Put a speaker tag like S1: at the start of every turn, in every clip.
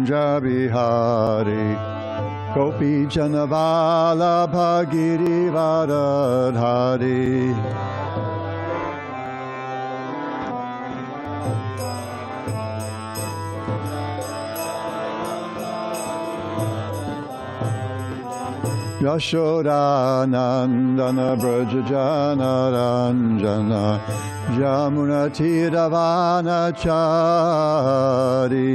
S1: kunja bihari Gopi Janavala Girivardhari Yashoda Nandana Brajajana Ranjana Jamuna Tiravana Chari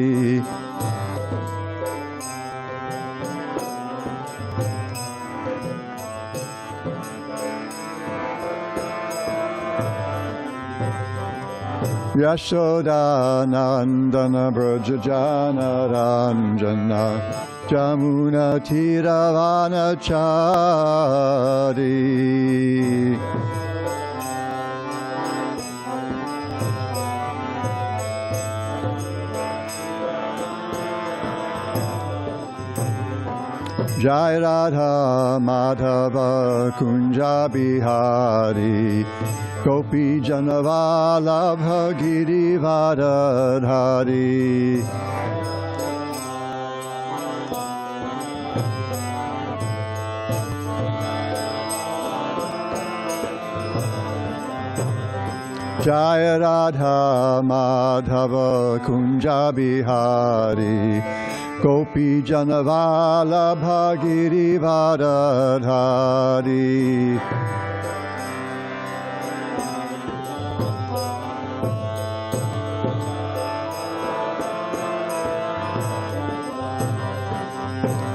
S1: Yashoda Nandana Brajajana Ranjana Jamuna Tiravana Chari Jai Radha Madhava Kunja Bihari Gopi Janavalabha Girivardhari Jai Radha Madhava Kunja Bihari Gopi Janavalabha Girivardhari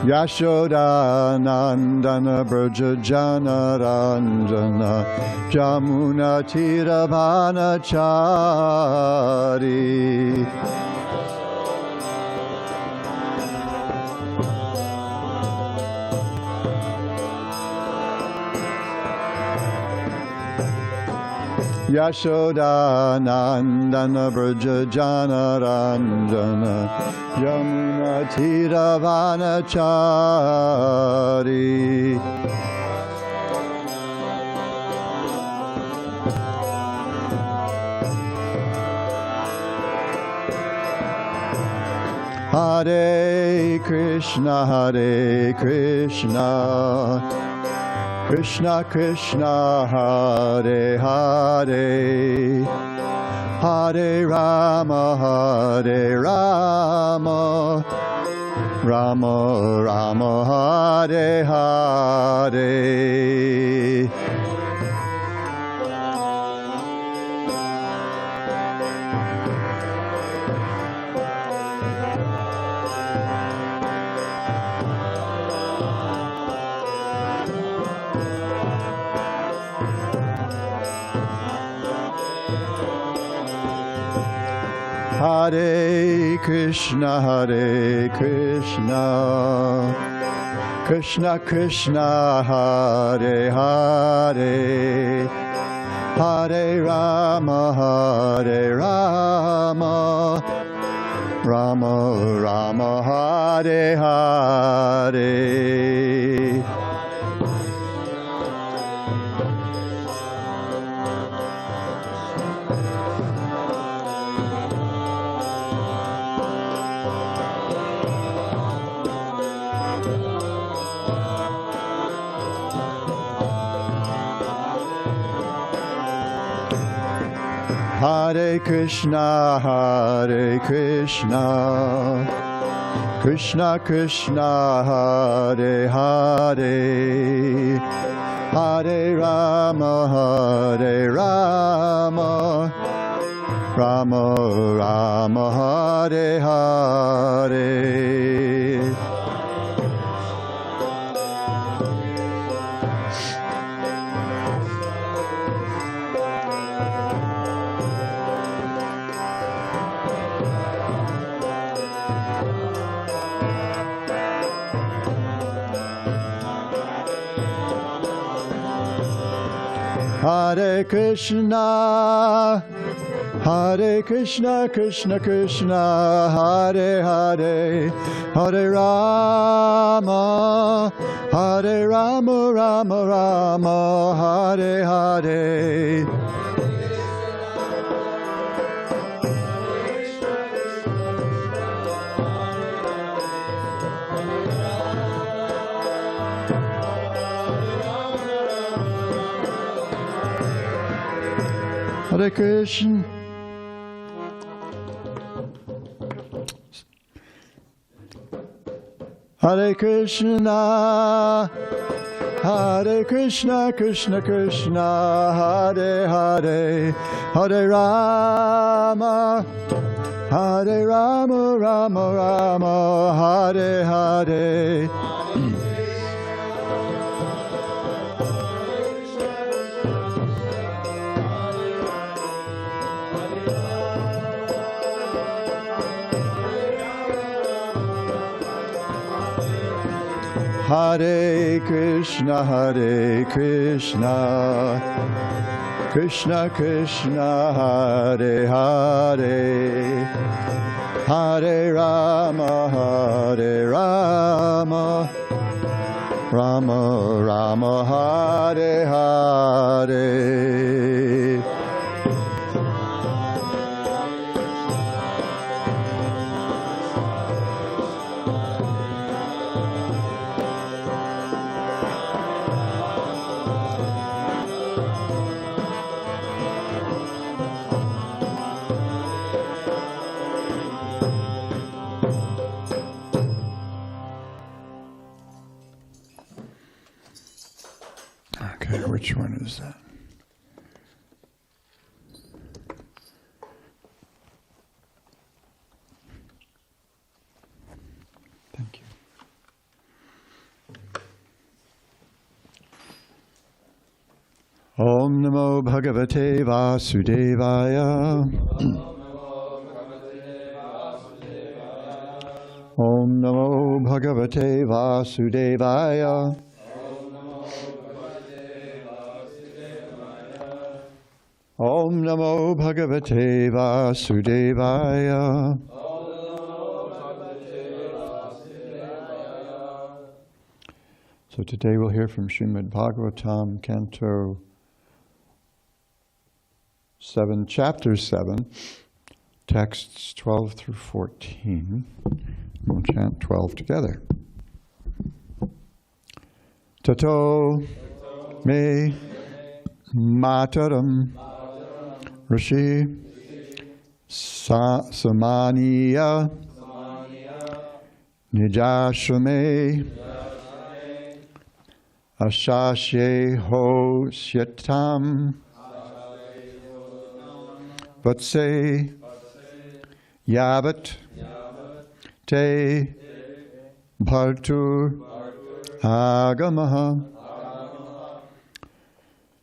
S1: Yashoda Nandana Brajajana Ranjana Jamuna Tiravana Chari Yashoda Nandana Brajajana Ranjana Yamuna Tiravana Chari Hare Krishna Hare Krishna Krishna Krishna Hare Hare Hare Rama Hare Rama Rama Rama Hare Hare Hare Krishna Hare Krishna Krishna Krishna Hare Hare Hare Rama Hare Rama Rama Rama Hare Hare Hare Krishna Hare Krishna Krishna Krishna Hare Hare Hare Rama Hare Rama Rama Rama Hare Hare Hare Krishna Krishna Krishna Hare Hare Hare Rama Rama Rama Hare Hare Hare Krishna. Hare Krishna, Hare Krishna, Krishna Krishna, Hare Hare, Hare Rama, Hare Rama, Rama Rama, Hare Hare. Hare Krishna, Krishna Krishna, Hare Hare, Hare Rama, Rama Rama, Hare Hare. Which one is that? Thank you. Om Namo Bhagavate Vasudevaya. Om Namo Bhagavate Vasudevaya. Om Namo Bhagavate Vasudevaya. So today we'll hear from Srimad Bhagavatam, Canto 7, Chapter 7, texts 12 through 14. We'll chant 12 together. Tato me mataram Rishi Samaniya Nijashrame Ashasye Ho Syatam Vatse Yavat Te Bhartur Agamaha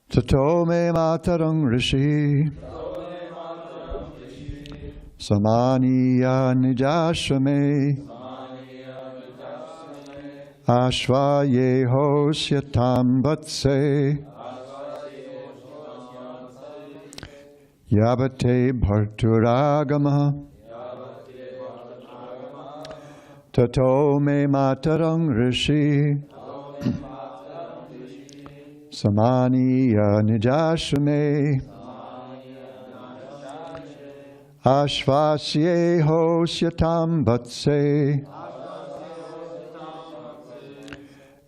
S1: Tato me matarang Rishi Samaniya Nijashrame Ashvaye Ho Syatam Vatse Yabate Bharturagama Tato me matarang Rishi Samaniya Nijashrame Ashvasye Ho Syatam Vatse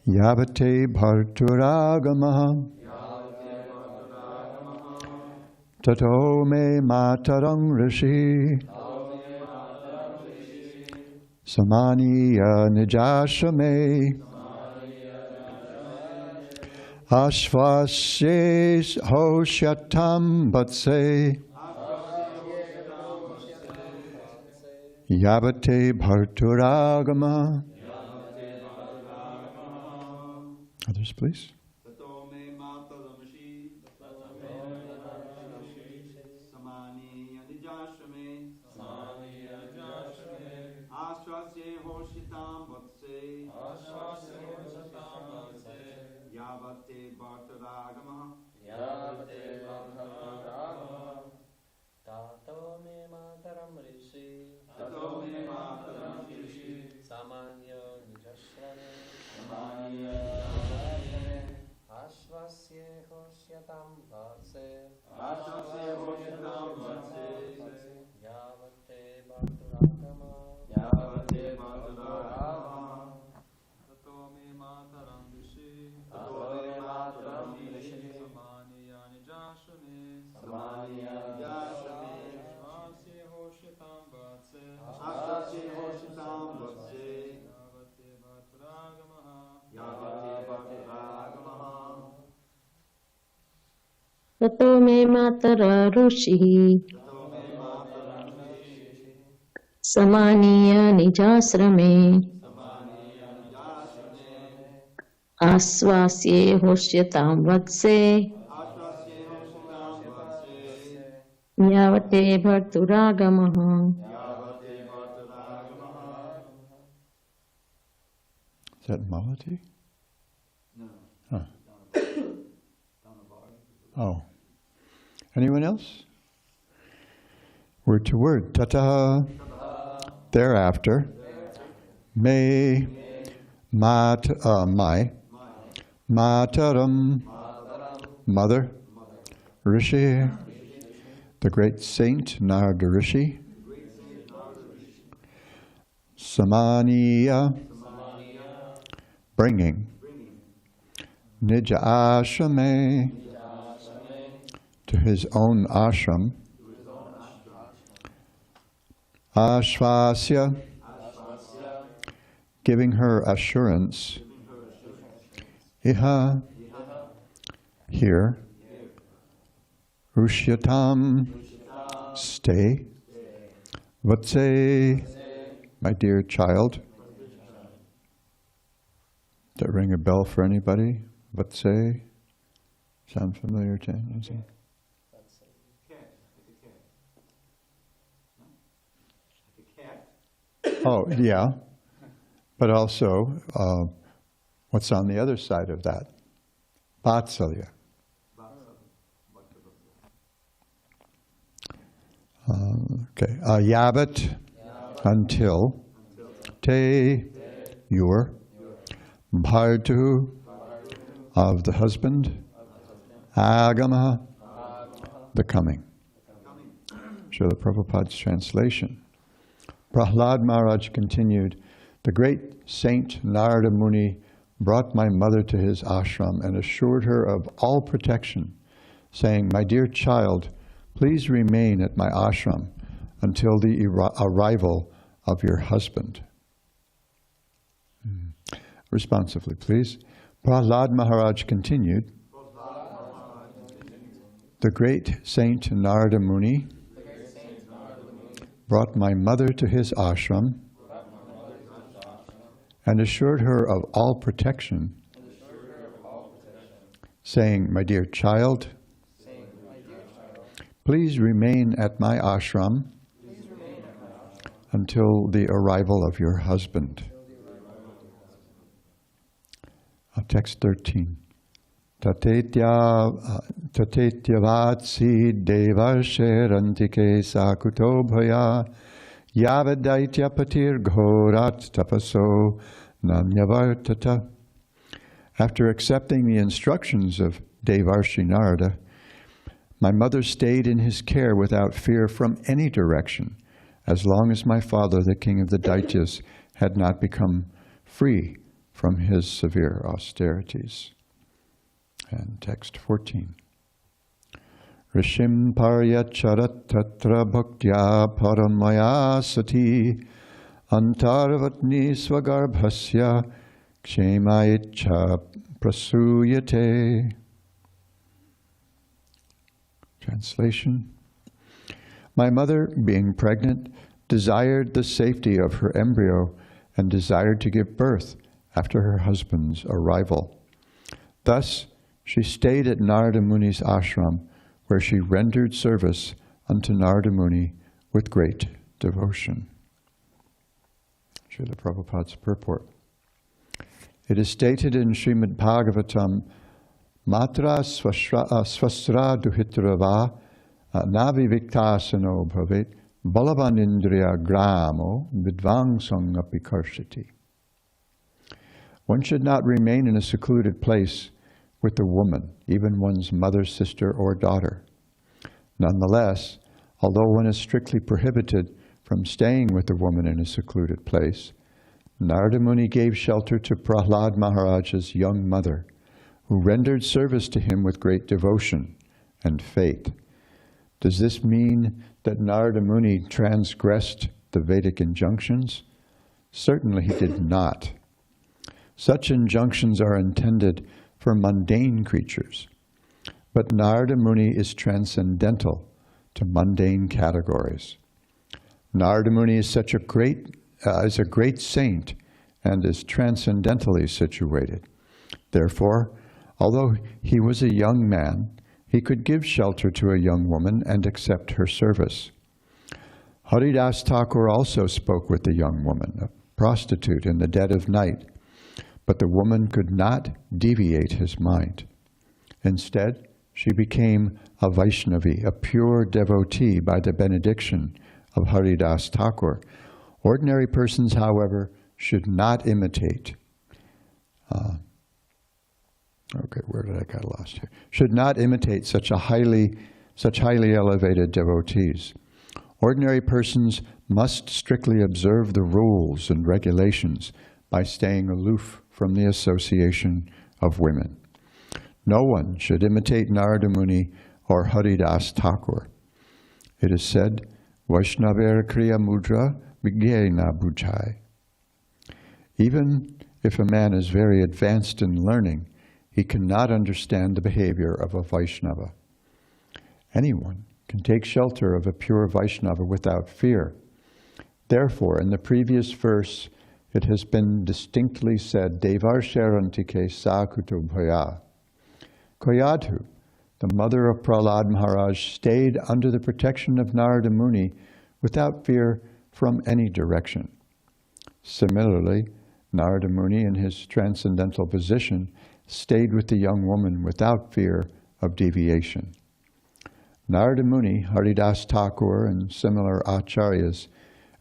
S1: Yabate Bharturagama Tato me matarang Rishi Samaniya Nijashrame Ashvasye Ho Syatam Vatse Yabate Bharturagama. Others, please.
S2: tato me matara rushi samaniya nijasrame asvasye hoshyatam vatse yavate bharturagamaha.
S1: Is that Malati?
S3: No.
S1: Huh. Oh. Anyone else? Word to word. Tata. Thereafter. My. Mataram. Mother. Rishi. The great saint Nārada Rishi. Samaniya. Bringing. Nija ashrame. To his own ashram. Ashvasya. Giving her assurance. Iha. Here. Rushyatam. Stay. Vatse. My dear child. Does that ring a bell for anybody? Vatse? Sound familiar to anyone? Oh, yeah. But also, what's on the other side of that? Vatsalya. Okay. Yavat, until. Te, your. Bhartu, of the husband. Agama, the coming. Srila Prabhupada's translation. Prahlad Maharaj continued, the great saint Nārada Muni brought my mother to his ashram and assured her of all protection, saying, my dear child, please remain at my ashram until the arrival of your husband. Responsively, please. Prahlad Maharaj continued, the great saint Nārada Muni brought my mother to his ashram and assured her of all protection, saying, my dear child, please remain at my ashram until the arrival of your husband. Text 13. Tatetyavatsi devarsherantike sakuto bhaya yavadaitya patir ghorat tapaso namyavartata. After accepting the instructions of Devarshi Narada, my mother stayed in his care without fear from any direction, as long as my father, the king of the Daityas, had not become free from his severe austerities. And text 14. Rishim paryacharat tatra bhaktya paramaya sati antarvatni svagarbhasya kshemaicha prasuyate. Translation. My mother, being pregnant, desired the safety of her embryo and desired to give birth after her husband's arrival. Thus, she stayed at Nārada Muni's ashram, where she rendered service unto Nārada Muni with great devotion. Srila Prabhupada's purport. It is stated in Srimad Bhagavatam, Matra swasra duhitrava navi viktasano bhavet balavanindriya gramo vidvangsang apikarshati. One should not remain in a secluded place with a woman, even one's mother, sister, or daughter. Nonetheless, although one is strictly prohibited from staying with a woman in a secluded place, Nārada Muni gave shelter to Prahlad Maharaj's young mother, who rendered service to him with great devotion and faith. Does this mean that Nārada Muni transgressed the Vedic injunctions? Certainly he did not. Such injunctions are intended for mundane creatures. But Nārada Muni is transcendental to mundane categories. Nārada Muni is a great saint and is transcendentally situated. Therefore, although he was a young man, he could give shelter to a young woman and accept her service. Haridāsa Ṭhākura also spoke with the young woman, a prostitute in the dead of night, but the woman could not deviate his mind. Instead, she became a Vaiṣṇava, a pure devotee by the benediction of Haridāsa Ṭhākura. Ordinary persons, however, should not imitate. Where did I get lost here? Should not imitate such highly elevated devotees. Ordinary persons must strictly observe the rules and regulations by staying aloof from the association of women. No one should imitate Nārada Muni or Haridāsa Ṭhākura. It is said, Vaiṣṇava kriya mudra vigyena bujhai. Even if a man is very advanced in learning, he cannot understand the behavior of a Vaiṣṇava. Anyone can take shelter of a pure Vaiṣṇava without fear. Therefore, in the previous verse, it has been distinctly said, Devarsharantike sakuto bhaya. Koyadhu, the mother of Prahlāda Maharaj, stayed under the protection of Nārada Muni without fear from any direction. Similarly, Nārada Muni, in his transcendental position, stayed with the young woman without fear of deviation. Nārada Muni, Haridāsa Ṭhākura, and similar ācāryas,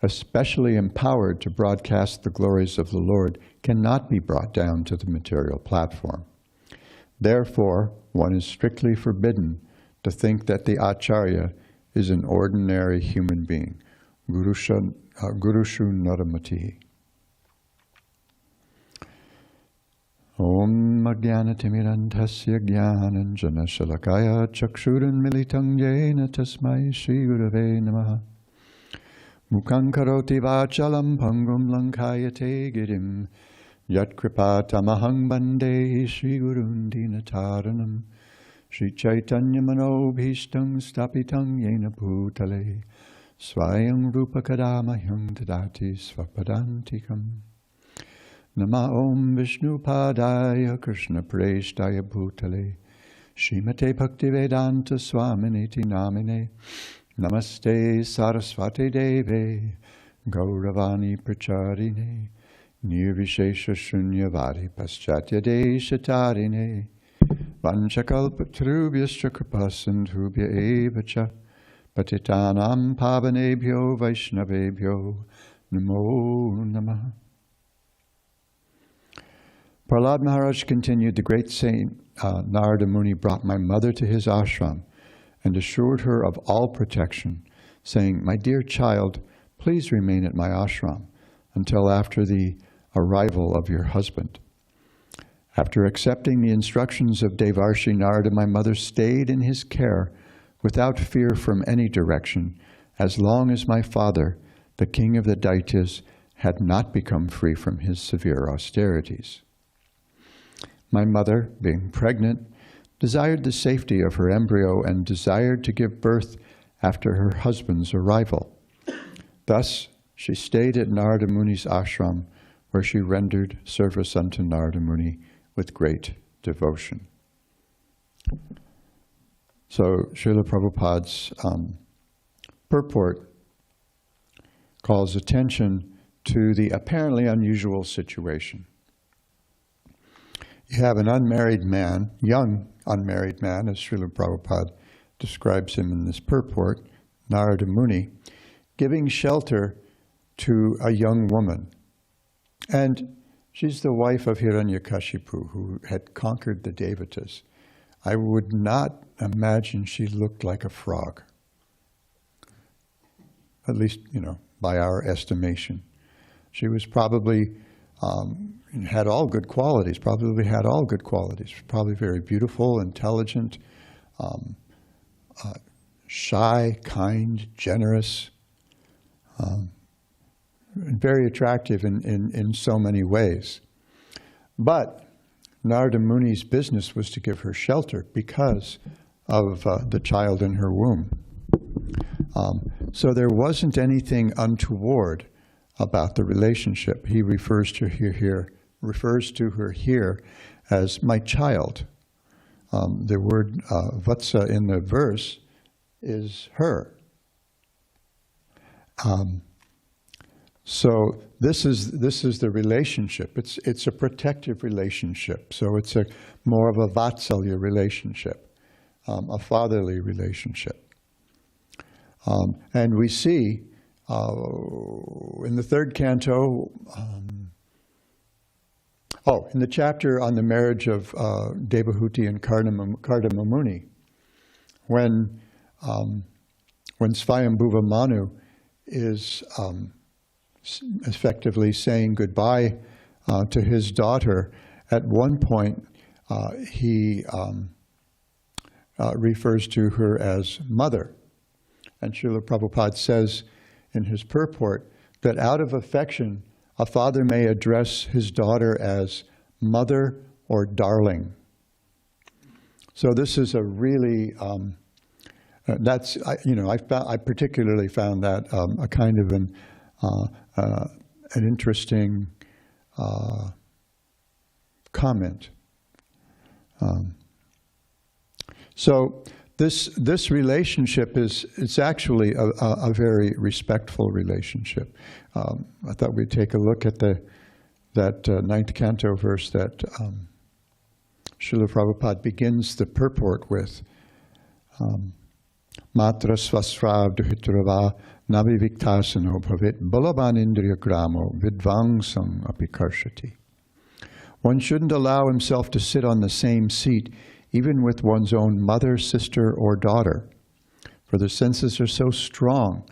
S1: especially empowered to broadcast the glories of the Lord, cannot be brought down to the material platform. Therefore, one is strictly forbidden to think that the ācārya is an ordinary human being. Gurushu naramati. Om Ajnanatimirandhasya Jnananjana Shalakaya Chakshuran Militang Yena Tasmai Shri Gurave Namaha. Mukhaṁ karoti vāchalam pangum lankayate girim yat kripatamahang bande Shri Gurun Dinataranam Shri Chaitanya Manobhishtam Stapitang Yena Bhutale Swayam Rupa Kadamahyam Tadati Svapadantikam. Nama Om Vishnu Padaya Krishna Preshtaya Bhutale Shrimate Bhaktivedanta Swaminiti Namine Namaste Saraswati Deve Gauravani Pracharine Nirvishesha Shunyavadi Paschatya Deshatarine Vanchakalpatrubhyascha Kripasindhubhya Evacha Patitanam Pavanebhyo Vaishnavebhyo Namo Namaha. Prahlāda Maharaj continued, the great saint Nārada Muni brought my mother to his ashram and assured her of all protection, saying, my dear child, please remain at my ashram until after the arrival of your husband. After accepting the instructions of Devarshi Narada, my mother stayed in his care without fear from any direction, as long as my father, the king of the Daityas, had not become free from his severe austerities. My mother, being pregnant, desired the safety of her embryo and desired to give birth after her husband's arrival. Thus, she stayed at Nārada Muni's ashram, where she rendered service unto Nārada Muni with great devotion. So, Srila Prabhupada's purport calls attention to the apparently unusual situation. You have an unmarried man, young unmarried man, as Srila Prabhupada describes him in this purport, Nārada Muni, giving shelter to a young woman. And she's the wife of Hiranyakashipu, who had conquered the Devatas. I would not imagine she looked like a frog. At least, by our estimation. She was probably had all good qualities, probably very beautiful, intelligent, shy, kind, generous, and very attractive in so many ways. But Nārada Muni's business was to give her shelter because of the child in her womb. So there wasn't anything untoward about the relationship. He refers to her here as my child. The word vatsa in the verse is her. So this is the relationship. It's a protective relationship. So it's more of a vatsalya relationship, a fatherly relationship. And we see in the third canto, in the chapter on the marriage of Devahuti and Nārada Muni, when Svayambhuva Manu is effectively saying goodbye to his daughter, at one point he refers to her as mother. And Srila Prabhupada says in his purport that out of affection, a father may address his daughter as mother or darling. So this is a really, I particularly found that a kind of an interesting comment. So this relationship it's actually a very respectful relationship. I thought we'd take a look at that ninth canto verse that Srila Prabhupada begins the purport with. Matra svasrav duhitrava naviviktasano bhavit balavan indriya gramo vidvangsam apikarshati. One shouldn't allow himself to sit on the same seat even with one's own mother, sister, or daughter, for the senses are so strong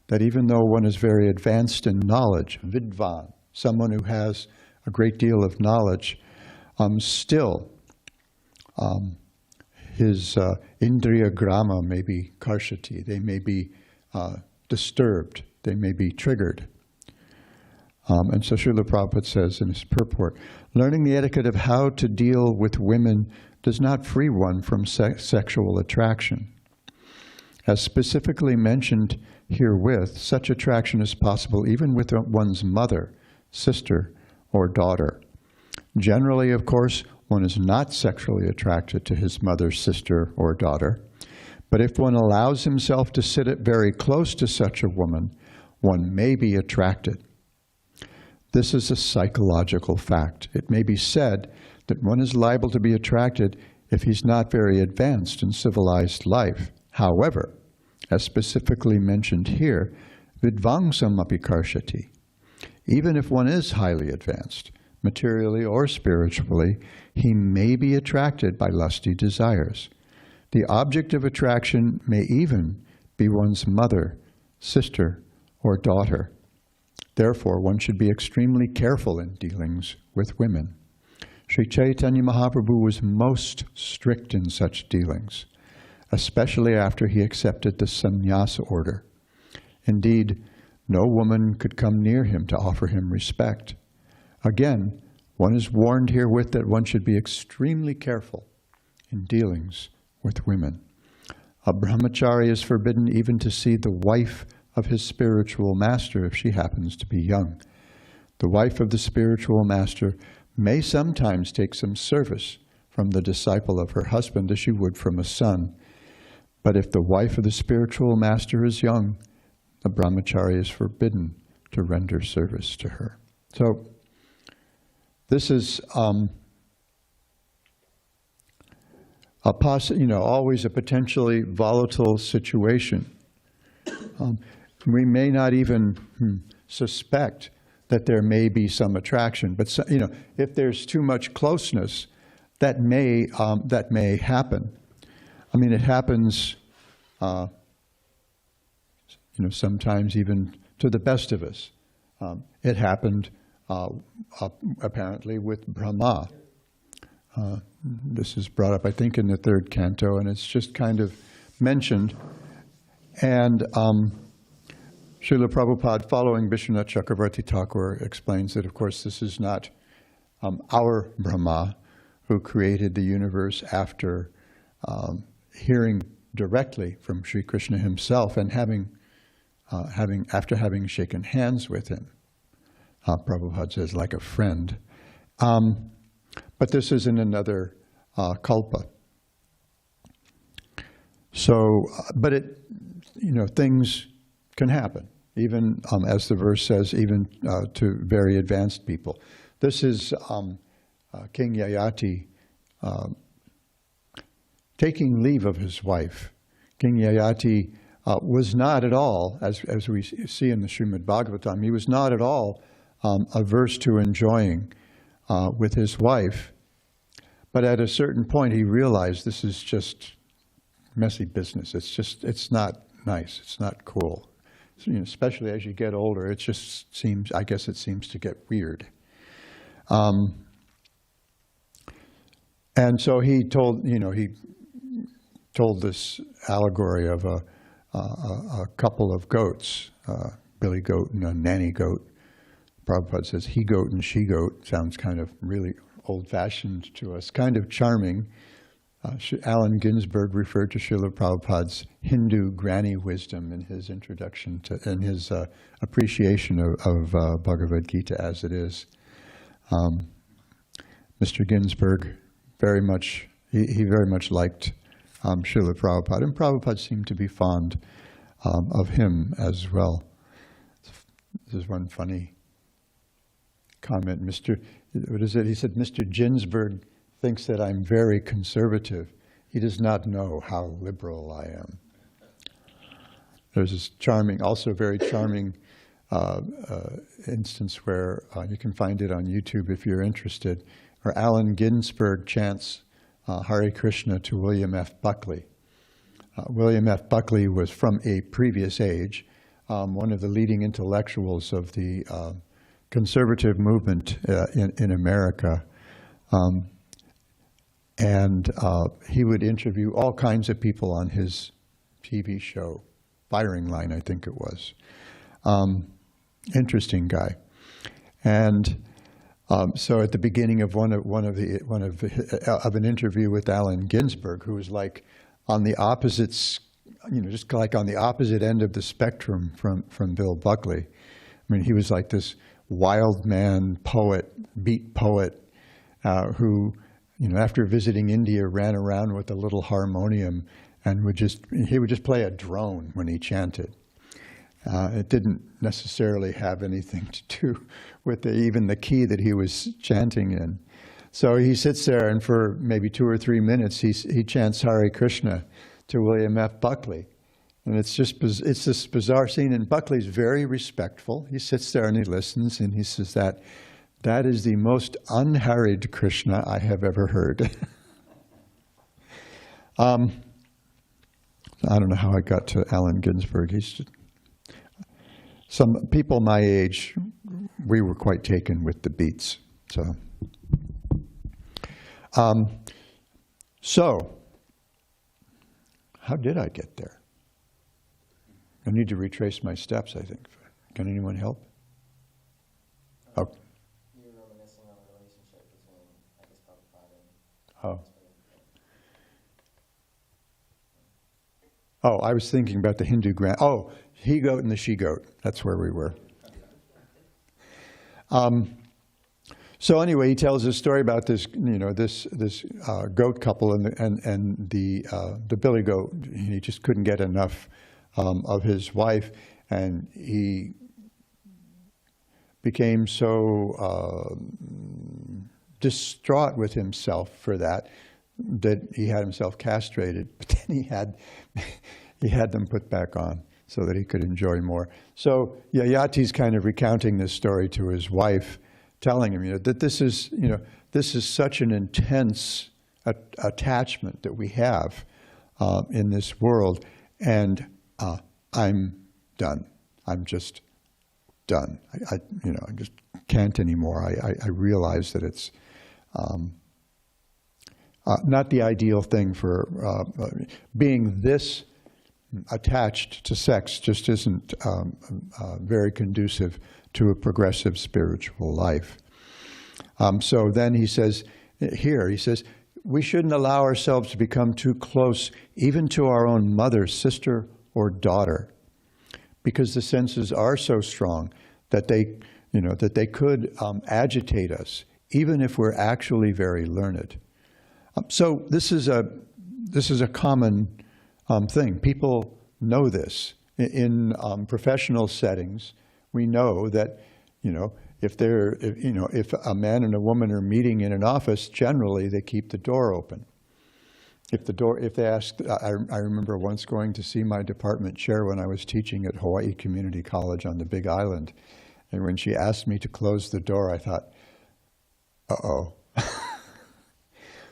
S1: that even though one is very advanced in knowledge, vidvan, someone who has a great deal of knowledge, still his indriya grama may be karshati, they may be disturbed, they may be triggered. And so Srila Prabhupada says in his purport, learning the etiquette of how to deal with women does not free one from sexual attraction. As specifically mentioned herewith, such attraction is possible even with one's mother, sister, or daughter. Generally, of course, one is not sexually attracted to his mother, sister, or daughter. But if one allows himself to sit very close to such a woman, one may be attracted. This is a psychological fact. It may be said that one is liable to be attracted if he's not very advanced in civilized life. However, as specifically mentioned here, vidvangsam api karshati. Even if one is highly advanced, materially or spiritually, he may be attracted by lusty desires. The object of attraction may even be one's mother, sister, or daughter. Therefore, one should be extremely careful in dealings with women. Sri Chaitanya Mahaprabhu was most strict in such dealings, especially after he accepted the sannyasa order. Indeed, no woman could come near him to offer him respect. Again, one is warned herewith that one should be extremely careful in dealings with women. A brahmachari is forbidden even to see the wife of his spiritual master if she happens to be young. The wife of the spiritual master may sometimes take some service from the disciple of her husband as she would from a son. But if the wife of the spiritual master is young, the brahmachari is forbidden to render service to her. So this is always a potentially volatile situation. We may not even suspect that there may be some attraction, but if there's too much closeness, that may happen. I mean, it happens, sometimes even to the best of us. It happened apparently with Brahma. This is brought up, I think, in the third canto, and it's just kind of mentioned. And Srila Prabhupada, following Vaiṣṇava Chakravarti Ṭhākura, explains that, of course, this is not our Brahma. who created the universe after hearing directly from Sri Krishna himself and after having shaken hands with him. Prabhupada says, like a friend. But this isn't another kalpa. So, but things can happen, even as the verse says, even to very advanced people. This is King Yayati taking leave of his wife. King Yayati was not at all, as we see in the Srimad Bhagavatam, he was not at all averse to enjoying with his wife. But at a certain point, he realized this is just messy business. It's not nice. It's not cool. So, especially as you get older, it just seems, I guess it seems to get weird. And so he told this allegory of a couple of goats, billy goat and a nanny goat. Prabhupada says he goat and she goat. Sounds kind of really old-fashioned to us, kind of charming. Allen Ginsberg referred to Srila Prabhupada's Hindu granny wisdom in his introduction in his appreciation of Bhagavad Gita as it is. Mr. Ginsberg very much liked Srila Prabhupada, and Prabhupada seemed to be fond of him as well. This is one funny comment. What is it? He said, Mr. Ginsberg thinks that I'm very conservative. He does not know how liberal I am. There's this charming, also very charming instance where you can find it on YouTube if you're interested, where Allen Ginsberg chants Hare Krishna to William F. Buckley. William F. Buckley was from a previous age, one of the leading intellectuals of the conservative movement in America. And he would interview all kinds of people on his TV show, Firing Line, I think it was. Interesting guy. And so at the beginning of an interview with Allen Ginsberg, who was like on the opposites, just like on the opposite end of the spectrum from Bill Buckley. I mean, he was like this wild man poet, beat poet, who, after visiting India, ran around with a little harmonium and he would just play a drone when he chanted. It didn't necessarily have anything to do with even the key that he was chanting in. So he sits there, and for maybe 2 or 3 minutes, he chants Hare Krishna to William F. Buckley. And it's this bizarre scene, and Buckley's very respectful. He sits there and he listens, and he says that is the most unhurried Krishna I have ever heard. I don't know how I got to Allen Ginsberg. Some people my age, we were quite taken with the beats. So how did I get there? I need to retrace my steps, I think. Can anyone help? Oh.
S3: You were reminiscing on the relationship between, I guess, Prabhupada and...
S1: Oh, I was thinking about the Hindu he goat and the she goat. That's where we were. So anyway, he tells a story about this, this goat couple and the billy goat. He just couldn't get enough of his wife, and he became so distraught with himself for that he had himself castrated. But then he had them put back on so that he could enjoy more. So Yayati's kind of recounting this story to his wife, telling him, that this is such an intense attachment that we have in this world, and I'm done. I'm just done. I just can't anymore. I realize that it's not the ideal thing for being this attached to sex. Just isn't very conducive to a progressive spiritual life. So then he says, here. He says, we shouldn't allow ourselves to become too close, even to our own mother, sister, or daughter, because the senses are so strong that they could agitate us, even if we're actually very learned. So this is a common thing. People know this. In professional settings, we know that, if a man and a woman are meeting in an office, generally they keep the door open. If they ask, I remember once going to see my department chair when I was teaching at Hawaii Community College on the Big Island, and when she asked me to close the door, I thought, uh-oh.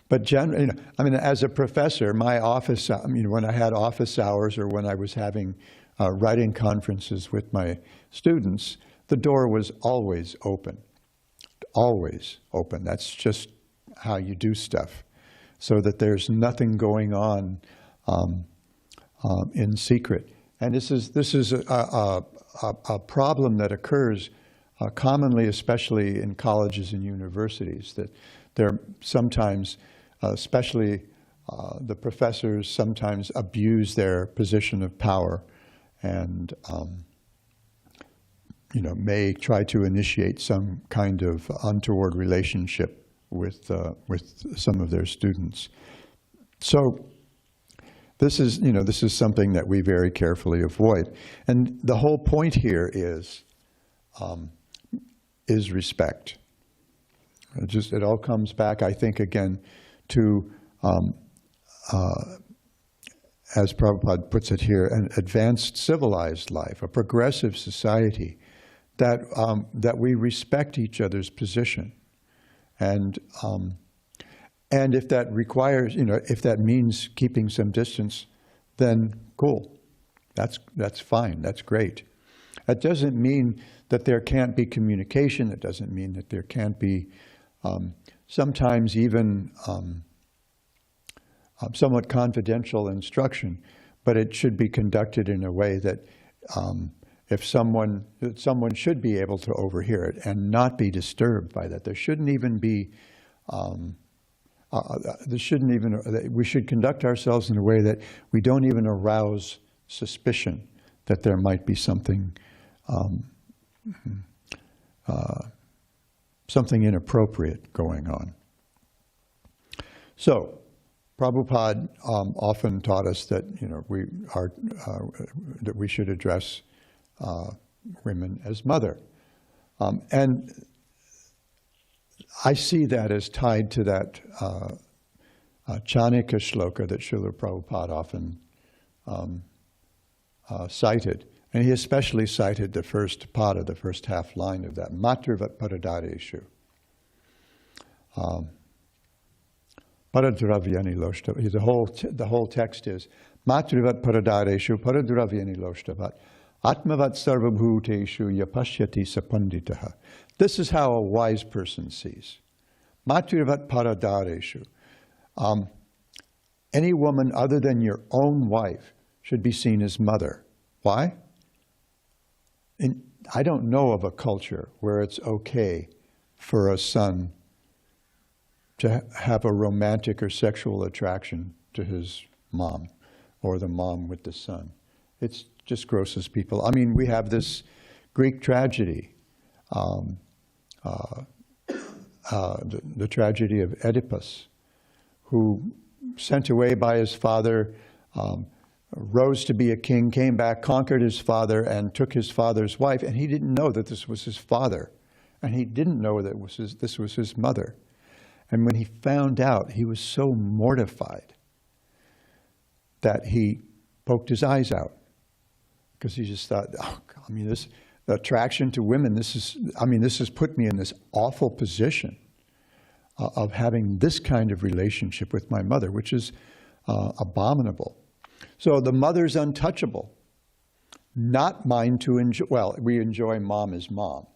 S1: But generally, as a professor, my office, when I had office hours or when I was having writing conferences with my students, the door was always open. Always open. That's just how you do stuff, so that there's nothing going on in secret. And this is a problem that occurs commonly, especially in colleges and universities, that there sometimes, especially the professors, sometimes abuse their position of power and may try to initiate some kind of untoward relationship with some of their students. So this is something that we very carefully avoid. And the whole point here is respect. It all comes back, I think, again, to, as Prabhupada puts it here, an advanced civilized life, a progressive society, that we respect each other's position. And if that requires, if that means keeping some distance, then cool. That's fine. That's great. That doesn't mean that there can't be communication. It doesn't mean that there can't be sometimes even somewhat confidential instruction, but it should be conducted in a way that if someone should be able to overhear it and not be disturbed by that. There shouldn't even be. We should conduct ourselves in a way that we don't even arouse suspicion that there might be something inappropriate going on. So, Prabhupada often taught us that that we should address women as mother, and I see that as tied to that Chanaka shloka that Srila Prabhupada often cited. And he especially cited the first pada, the first half line of that, Matrivat Paradareshu. Paradravyani Loshtavat. The whole text is Matrivat Paradareshu, Paradravyani Loshtavat, Atmavat Sarvabhuteshu Yapashyati Sapanditaha. This is how a wise person sees. Matrivat Paradareshu. Any woman other than your own wife should be seen as mother. Why? I don't know of a culture where it's okay for a son to have a romantic or sexual attraction to his mom, or the mom with the son. It just grosses people. I mean, we have this Greek tragedy, the tragedy of Oedipus, who, sent away by his father, rose to be a king, came back, conquered his father, and took his father's wife, and he didn't know that this was his father, and he didn't know that this was his mother. And when he found out, he was so mortified that he poked his eyes out, because he just thought, oh, I mean, this attraction to women, this has put me in this awful position of having this kind of relationship with my mother, which is abominable. So the mother's untouchable, not mine to enjoy. Well, we enjoy mom as mom,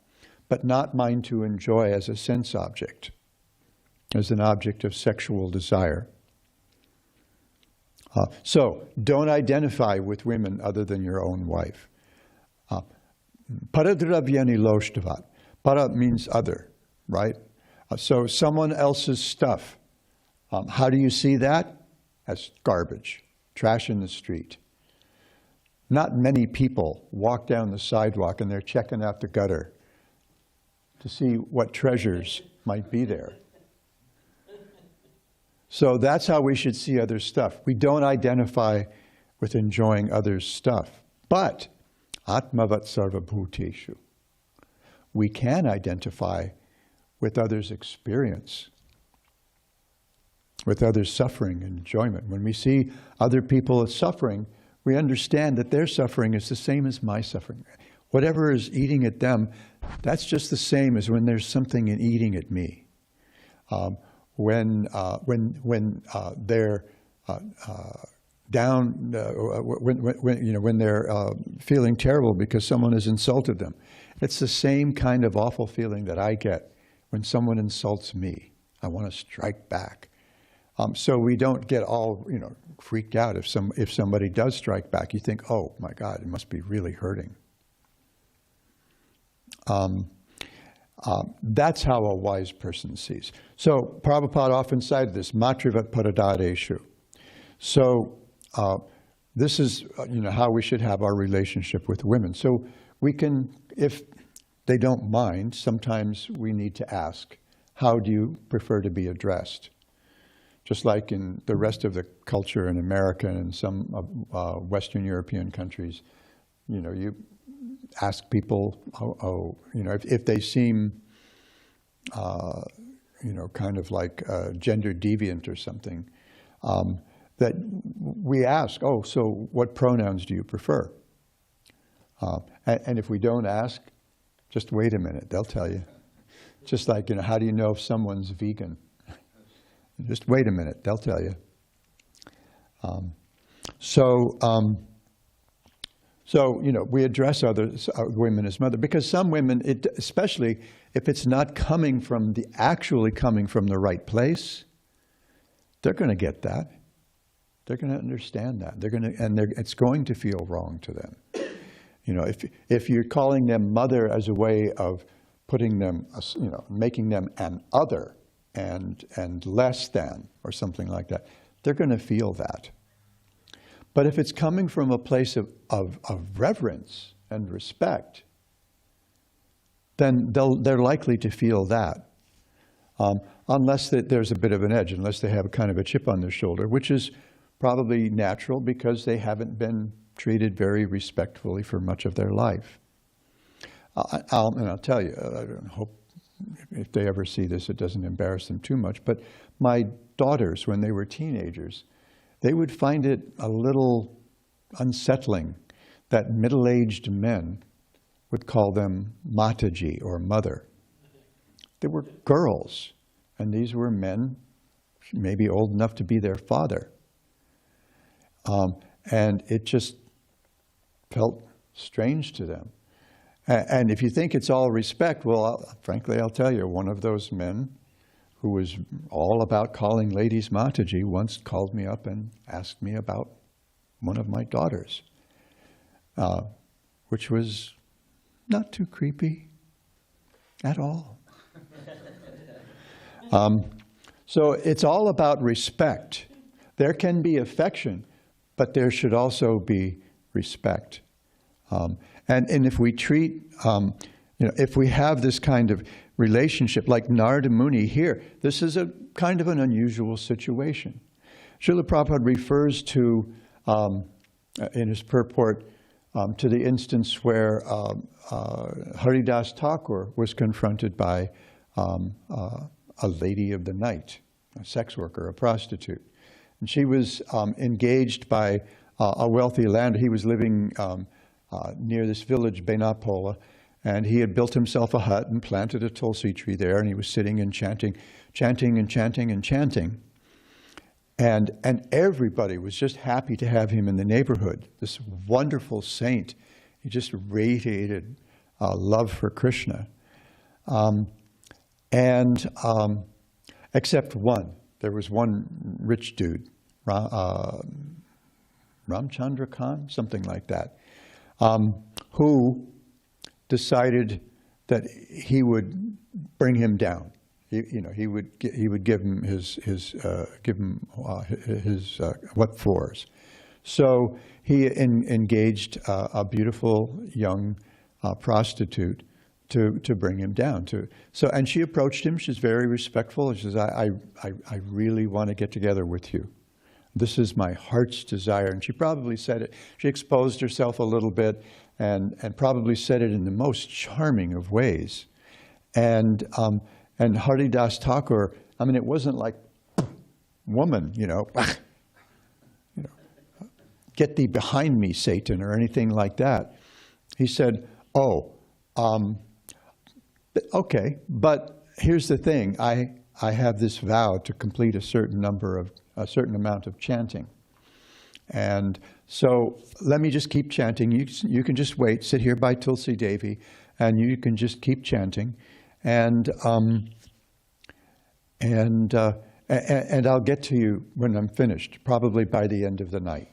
S1: but not mine to enjoy as a sense object, as an object of sexual desire. So don't identify with women other than your own wife. Paradravyani loshtavat. Para means other, right? So someone else's stuff, how do you see that? As garbage, trash in the street. Not many people walk down the sidewalk and they're checking out the gutter to see what treasures might be there. So that's how we should see other stuff. We don't identify with enjoying others' stuff. But Atmavat Sarva Bhuteshu, we can identify with others' experience, with others' suffering and enjoyment. When we see other people suffering, we understand that their suffering is the same as my suffering. Whatever is eating at them, that's just the same as when there's something eating at me. When they're down, when they're feeling terrible because someone has insulted them, it's the same kind of awful feeling that I get when someone insults me. I want to strike back. So we don't get all freaked out if somebody does strike back. You think, oh my God, it must be really hurting. That's how a wise person sees. So Prabhupada often cited this, matrivat paradadeshu. So this is how we should have our relationship with women. So we can, if they don't mind, sometimes we need to ask, how do you prefer to be addressed? Just like in the rest of the culture in America and some Western European countries, you ask people, if they seem, kind of like gender deviant or something, that we ask, oh, so what pronouns do you prefer? And if we don't ask, just wait a minute, they'll tell you. Just like, how do you know if someone's vegan? Just wait a minute, they'll tell you. We address others, women as mother, because some women, especially if it's not actually coming from the right place, they're going to get that. They're going to understand that. It's going to feel wrong to them. If you're calling them mother as a way of putting them, making them an other and less than, or something like that, they're going to feel that. But if it's coming from a place of reverence and respect, then they're likely to feel that. Unless there's a bit of an edge, unless they have a kind of a chip on their shoulder, which is probably natural because they haven't been treated very respectfully for much of their life. I'll tell you, I hope if they ever see this, it doesn't embarrass them too much, but my daughters, when they were teenagers, they would find it a little unsettling that middle-aged men would call them Mataji, or mother. They were girls, and these were men, maybe old enough to be their father. And it just felt strange to them. And if you think it's all respect, well, frankly, I'll tell you, one of those men who was all about calling ladies Mataji once called me up and asked me about one of my daughters, which was not too creepy at all. So it's all about respect. There can be affection, but there should also be respect. And if we treat, if we have this kind of relationship, like Nārada Muni here, this is a kind of an unusual situation. Srila Prabhupada refers to, in his purport, to the instance where Haridāsa Ṭhākura was confronted by a lady of the night, a sex worker, a prostitute. And she was engaged by a wealthy landowner. He was living near this village, Benapola, and he had built himself a hut and planted a tulsi tree there, and he was sitting and chanting. And everybody was just happy to have him in the neighborhood. This wonderful saint, he just radiated love for Krishna. Except one. There was one rich dude, Ramchandra Khan, something like that, who decided that he would bring him down. he would give him his what fors. So he engaged a beautiful young prostitute to bring him down. And she approached him. She's very respectful. She says, I really want to get together with you. This is my heart's desire. And she probably said it. She exposed herself a little bit and probably said it in the most charming of ways. And Haridāsa Ṭhākura, I mean, it wasn't like, woman, get thee behind me, Satan, or anything like that. He said, okay, but here's the thing. I have this vow to complete a certain amount of chanting. And so let me just keep chanting. You can just wait, sit here by Tulsi Devi, and you can just keep chanting. And I'll get to you when I'm finished, probably by the end of the night.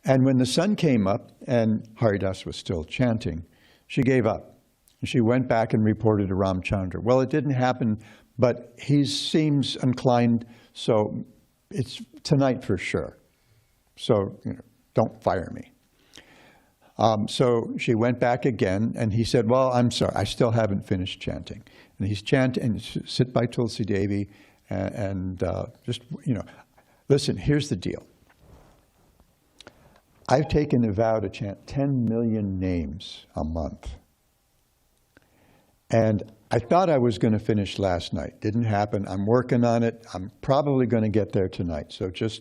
S1: And when the sun came up and Haridāsa was still chanting, she gave up. And she went back and reported to Ramchandra. Well, it didn't happen, but he seems inclined, so it's tonight for sure. So, don't fire me. So she went back again, and he said, well, I'm sorry, I still haven't finished chanting. And he's chanting, and sit by Tulsi Devi, and just, listen, here's the deal. I've taken a vow to chant 10 million names a month. And I thought I was going to finish last night. Didn't happen. I'm working on it. I'm probably going to get there tonight. So just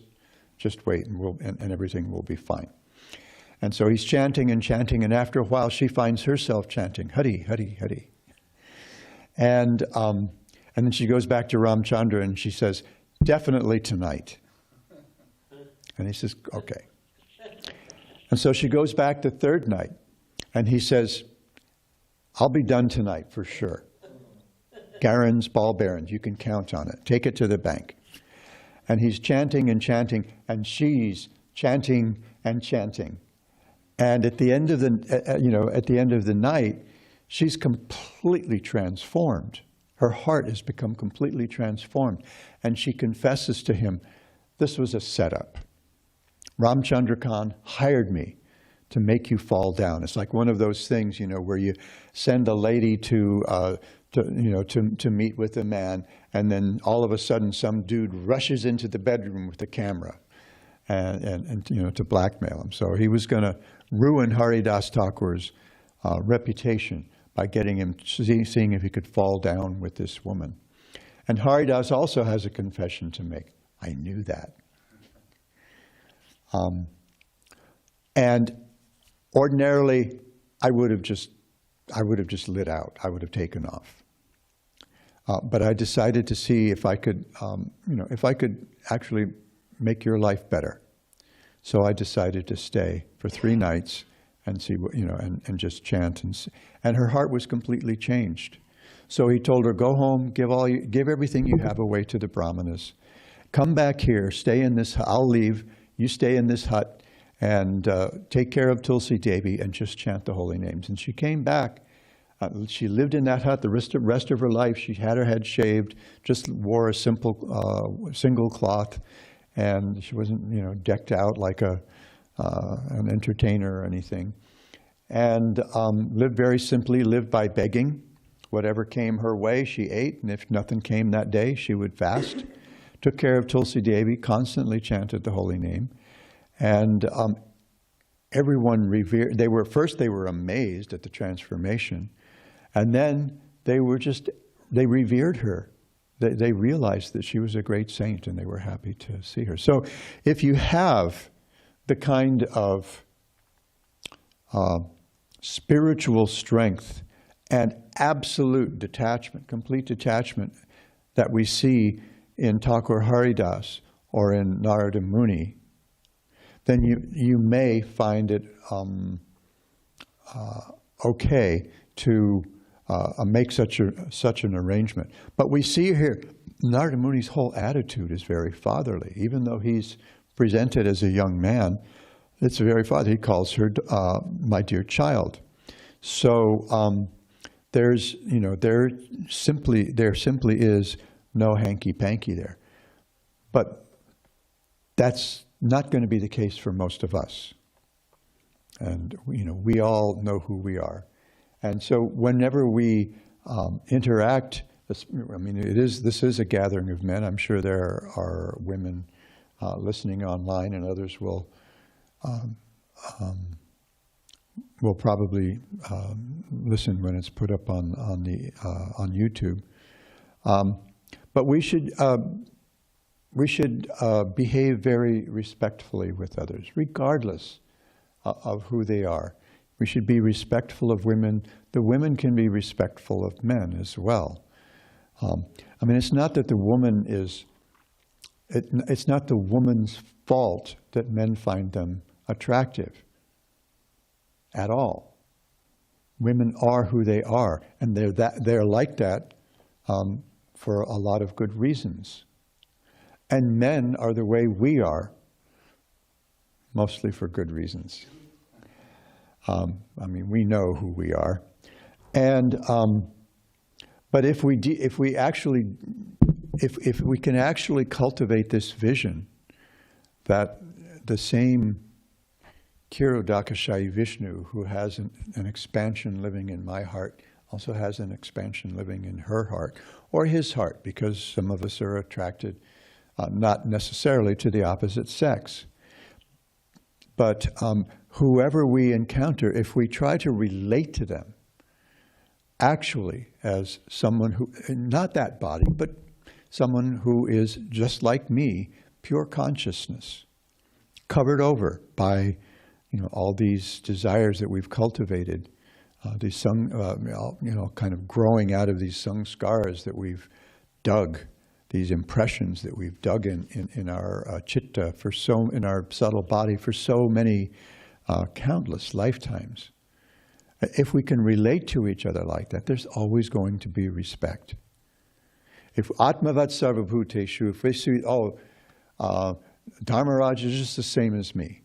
S1: wait, and everything will be fine. And so he's chanting, and after a while she finds herself chanting, Hari, Hari, Hari. And then she goes back to Ramchandra and she says, definitely tonight. And he says, okay. And so she goes back the third night, and he says, I'll be done tonight for sure. Garens, ball bearings, you can count on it. Take it to the bank. And he's chanting, and she's chanting and chanting. And at the end of the night, she's completely transformed. Her heart has become completely transformed. And she confesses to him, this was a setup. Ramchandra Khan hired me to make you fall down. It's like one of those things, where you send a lady to meet with a man, and then all of a sudden some dude rushes into the bedroom with a camera, and to blackmail him. So he was going to ruin Haridāsa Ṭhākura's reputation by getting him seeing if he could fall down with this woman. And Haridāsa also has a confession to make. I knew that. And ordinarily, I would have just lit out. I would have taken off. But I decided to see if I could, if I could actually make your life better. So I decided to stay for 3 nights and see what, and just chant. And her heart was completely changed. So he told her, go home, give everything you have away to the brahmanas. Come back here, stay in this, I'll leave, you stay in this hut and take care of Tulsi Devi and just chant the holy names. And she came back. She lived in that hut the rest of her life. She had her head shaved, just wore a simple single cloth, and she wasn't decked out like an entertainer or anything. And lived very simply, lived by begging. Whatever came her way, she ate, and if nothing came that day, she would fast. Took care of Tulsi Devi, constantly chanted the holy name. And everyone revered, they were amazed at the transformation. And then they revered her. They realized that she was a great saint, and they were happy to see her. So if you have the kind of spiritual strength and absolute detachment, complete detachment that we see in Thakur Haridāsa or in Nārada Muni, then you may find it okay to make such an arrangement. But we see here, Nārada Muni's whole attitude is very fatherly. Even though he's presented as a young man, it's very fatherly. He calls her my dear child. So there's, you know, there simply is no hanky-panky there. But that's not going to be the case for most of us. And, you know, we all know who we are. And so whenever we interact, I mean, this is a gathering of men. I'm sure there are women listening online, and others will probably listen when it's put up on YouTube. But we should behave very respectfully with others, regardless of who they are. We should be respectful of women. The women can be respectful of men as well. I mean, it's not that the woman is. It's not the woman's fault that men find them attractive at all. Women are who they are, and they're like that for a lot of good reasons. And men are the way we are, mostly for good reasons. I mean, we know who we are, and but if we can actually cultivate this vision that the same Kshirodakashayi Vishnu, who has an expansion living in my heart, also has an expansion living in her heart, or his heart, because some of us are attracted not necessarily to the opposite sex. But whoever we encounter, if we try to relate to them actually as someone who, not that body, but someone who is just like me, pure consciousness, covered over by, you know, all these desires that we've cultivated, these kind of growing out of these samskaras that we've dug, these impressions that we've dug in our chitta in our subtle body for so many countless lifetimes. If we can relate to each other like that, there's always going to be respect. If Atmavat Sarvabhuteshu, if we see, Dharmaraj is just the same as me.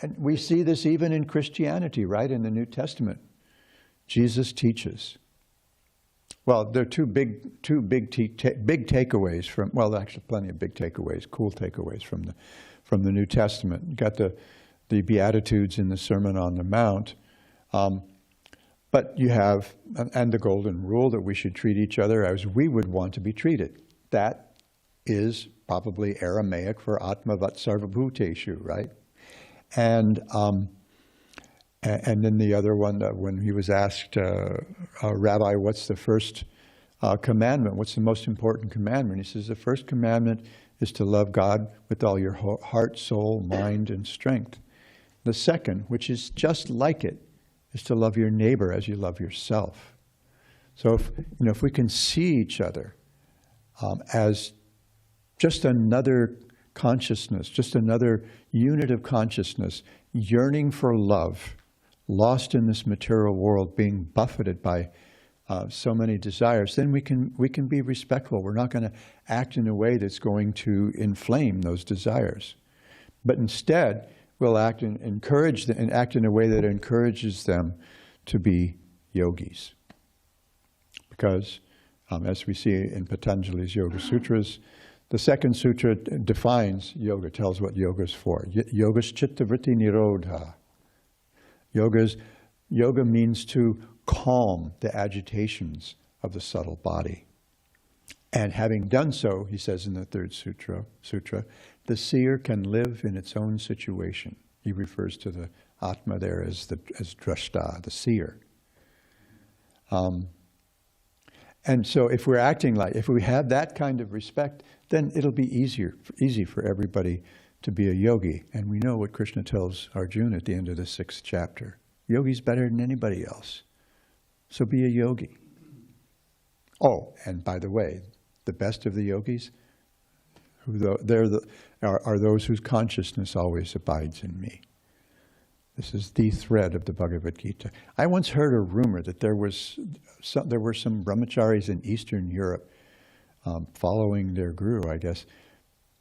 S1: And we see this even in Christianity, right? In the New Testament. Jesus teaches. Well, there are two big takeaways from, well, actually plenty of big takeaways, cool takeaways from the New Testament. You got the Beatitudes in the Sermon on the Mount. But you have, and the golden rule that we should treat each other as we would want to be treated. That is probably Aramaic for Atmavat Sarvabhuteshu, right? And then the other one, when he was asked, Rabbi, what's the first commandment? What's the most important commandment? He says, the first commandment is to love God with all your heart, soul, mind, and strength. The second, which is just like it, is to love your neighbor as you love yourself. So if we can see each other as just another consciousness, just another unit of consciousness, yearning for love, lost in this material world, being buffeted by so many desires, then we can be respectful. We're not going to act in a way that's going to inflame those desires. But instead, we'll act and act in a way that encourages them to be yogis. Because, as we see in Patanjali's Yoga Sutras, the second sutra defines yoga, tells what yoga is for. Yogas chitta vritti nirodha. Yoga means to calm the agitations of the subtle body. And having done so, he says in the third sutra, the seer can live in its own situation. He refers to the Atma there as drashta, the seer. And so if we're acting if we have that kind of respect, then it'll be easy for everybody to be a yogi. And we know what Krishna tells Arjuna at the end of the 6th chapter. Yogi's better than anybody else. So be a yogi. Oh, and by the way, the best of the yogis, are those whose consciousness always abides in me. This is the thread of the Bhagavad Gita. I once heard a rumor that there were some brahmacharis in Eastern Europe following their guru, I guess,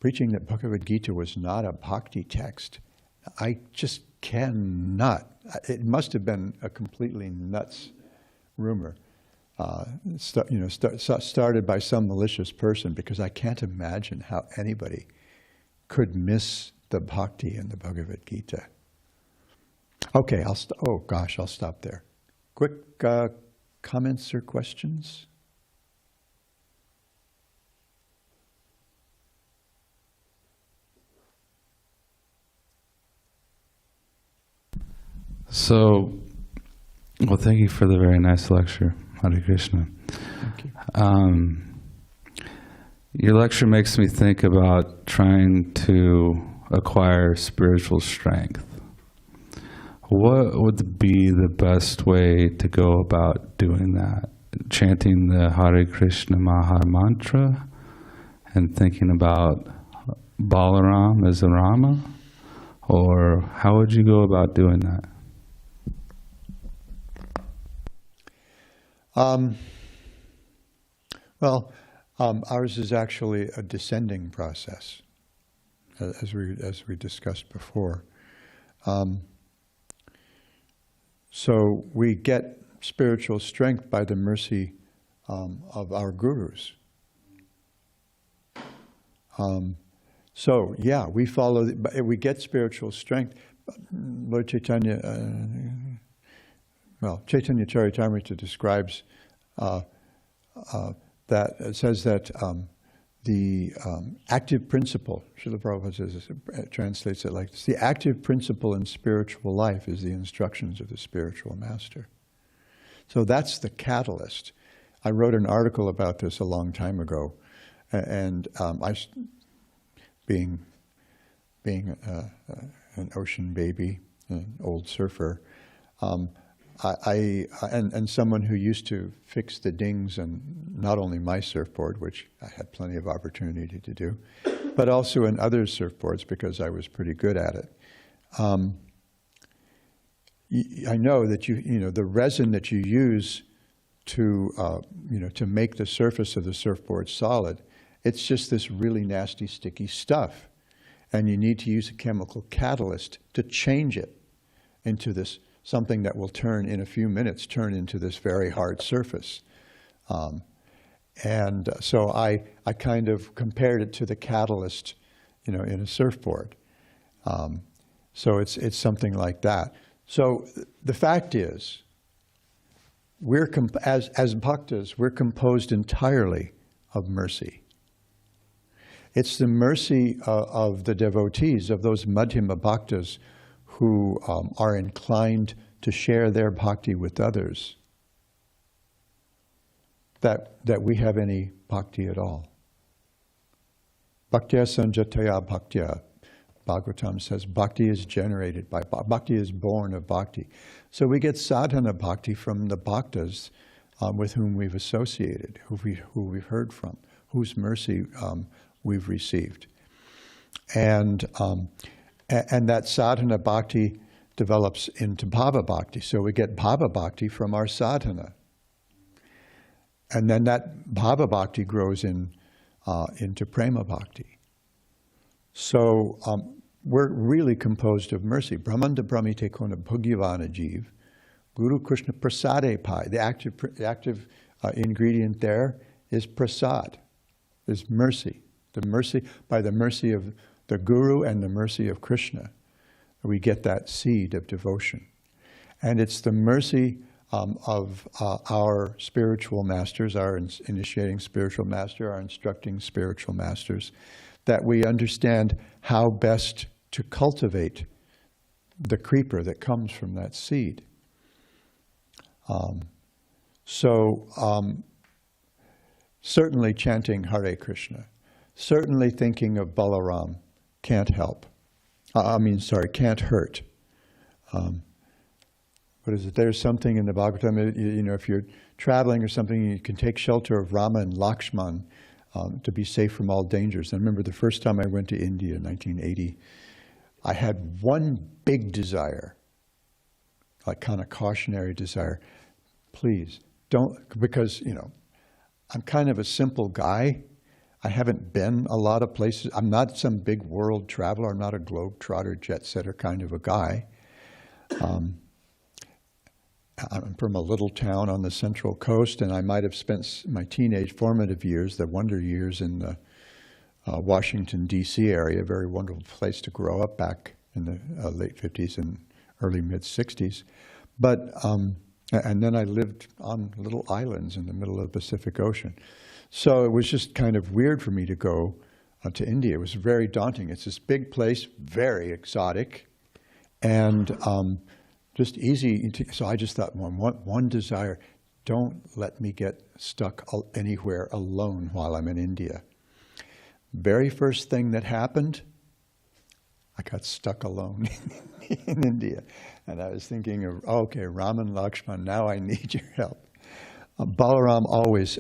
S1: preaching that Bhagavad Gita was not a bhakti text. I just cannot. It must have been a completely nuts rumor, started by some malicious person, because I can't imagine how anybody could miss the bhakti in the Bhagavad Gita. Okay, I'll stop there. Quick comments or questions?
S4: So, well, thank you for the very nice lecture, Hare Krishna.
S1: Thank you.
S4: Your lecture makes me think about trying to acquire spiritual strength. What would be the best way to go about doing that? Chanting the Hare Krishna Maha Mantra and thinking about Balaram as a Rama? Or how would you go about doing that?
S1: Ours is actually a descending process, as we discussed before. So we get spiritual strength by the mercy of our gurus. So yeah, we follow. We get spiritual strength. Lord Chaitanya, Chaitanya Charitamrita describes that. It says that the active principle, Srila Prabhupada translates it like this: the active principle in spiritual life is the instructions of the spiritual master. So that's the catalyst. I wrote an article about this a long time ago, and being an ocean baby, an old surfer, and someone who used to fix the dings on not only my surfboard, which I had plenty of opportunity to do, but also in other surfboards because I was pretty good at it. I know that the resin that you use to make the surface of the surfboard solid, it's just this really nasty sticky stuff, and you need to use a chemical catalyst to change it into this something that will turn in a few minutes, turn into this very hard surface. So I kind of compared it to the catalyst, in a surfboard. So it's something like that. So the fact is, as bhaktas, we're composed entirely of mercy. It's the mercy of the devotees, of those Madhyama bhaktas, who are inclined to share their bhakti with others, that we have any bhakti at all. Bhaktya sanjataya bhaktya. Bhagavatam says bhakti is generated by bhakti, is born of bhakti. So we get sadhana bhakti from the bhaktas with whom we've associated, who we've heard from, whose mercy we've received. And that sadhana bhakti develops into bhava bhakti. So we get bhava bhakti from our sadhana. And then that bhava bhakti grows into prema bhakti. So we're really composed of mercy. Brahmanda brahmite kona bhagyavana jiv, Guru Krishna prasade pai. The active ingredient there is prasad, is mercy. By the mercy of the Guru and the mercy of Krishna, we get that seed of devotion. And it's the mercy of our spiritual masters, our initiating spiritual master, our instructing spiritual masters, that we understand how best to cultivate the creeper that comes from that seed. Certainly chanting Hare Krishna, certainly thinking of Balaram can't help. Can't hurt. What is it? There's something in the Bhagavatam, if you're traveling or something, you can take shelter of Rama and Lakshman to be safe from all dangers. I remember the first time I went to India in 1980, I had one big desire, like kind of cautionary desire. Please don't, because, I'm kind of a simple guy. I haven't been a lot of places. I'm not some big world traveler. I'm not a globe trotter, jet setter kind of a guy. I'm from a little town on the Central Coast, and I might have spent my teenage formative years, the wonder years, in the Washington, D.C. area, a very wonderful place to grow up back in the late 50s and early mid-60s. But, and then I lived on little islands in the middle of the Pacific Ocean. So it was just kind of weird for me to go to India. It was very daunting. It's this big place, very exotic, and just easy. So I just thought, one desire, don't let me get stuck anywhere alone while I'm in India. Very first thing that happened, I got stuck alone in India. And I was thinking of, okay, Ram and Lakshman, now I need your help. Balaram always,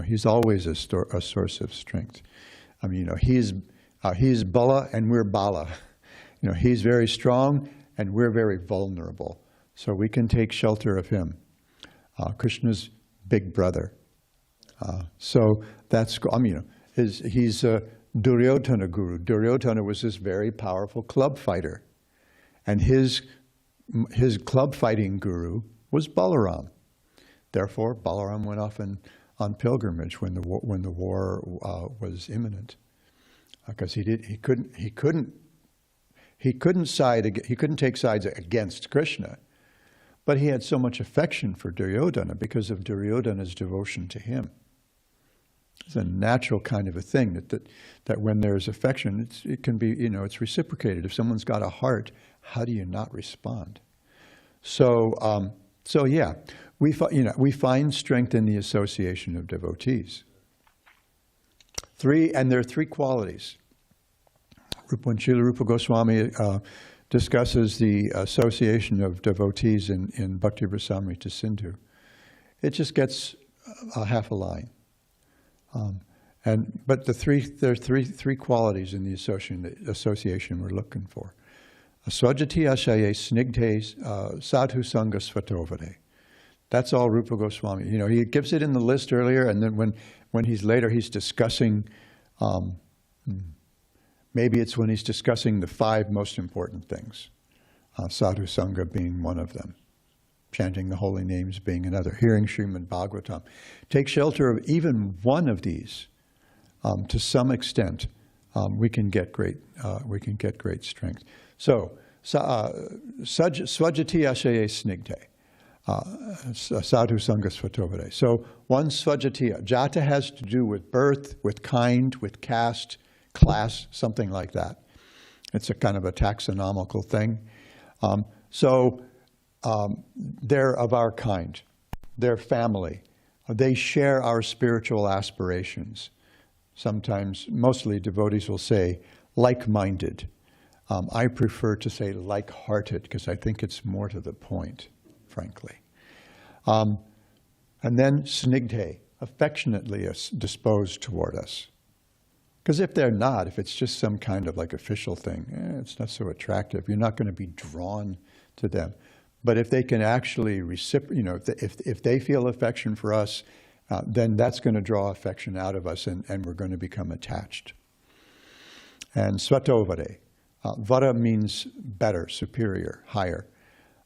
S1: he's always a source of strength. I mean, he's Bala and we're Bala. He's very strong and we're very vulnerable. So we can take shelter of him. Krishna's big brother. So that's, he's a Duryodhana guru. Duryodhana was this very powerful club fighter. And his club fighting guru was Balaram. Therefore, Balaram went off on pilgrimage when the war was imminent, because he couldn't take sides against Krishna, but he had so much affection for Duryodhana because of Duryodhana's devotion to him. It's a natural kind of a thing that when there's affection, it can be, it's reciprocated. If someone's got a heart, how do you not respond? So yeah, we find strength in the association of devotees. And there are three qualities. When Srila Rupa Goswami discusses the association of devotees in Bhakti Rasamrita Sindhu, it just gets a half a line. But there are three qualities in the association we're looking for. Swajati ashaye snigdhe sadhu sanga svatovare. That's all Rupa Goswami. He gives it in the list earlier, and then when he's discussing, maybe it's when he's discussing the 5 most important things, sadhu sanga being one of them, chanting the holy names being another, hearing Srimad Bhagavatam. Take shelter of even one of these, to some extent, we can get great strength. So, swajati ashaye snigdhe. Sadhu Sangha Svatovare. So one Svajatiya. Jata has to do with birth, with kind, with caste, class, something like that. It's a kind of a taxonomical thing. They're of our kind. They're family. They share our spiritual aspirations. Sometimes, mostly devotees will say like-minded. I prefer to say like-hearted because I think it's more to the point, frankly. And then snigdhe, affectionately disposed toward us. Because if they're not, if it's just some kind of like official thing, it's not so attractive. You're not going to be drawn to them. But if they can actually if they feel affection for us, then that's going to draw affection out of us, and we're going to become attached. And svatovare. Vara means better, superior, higher.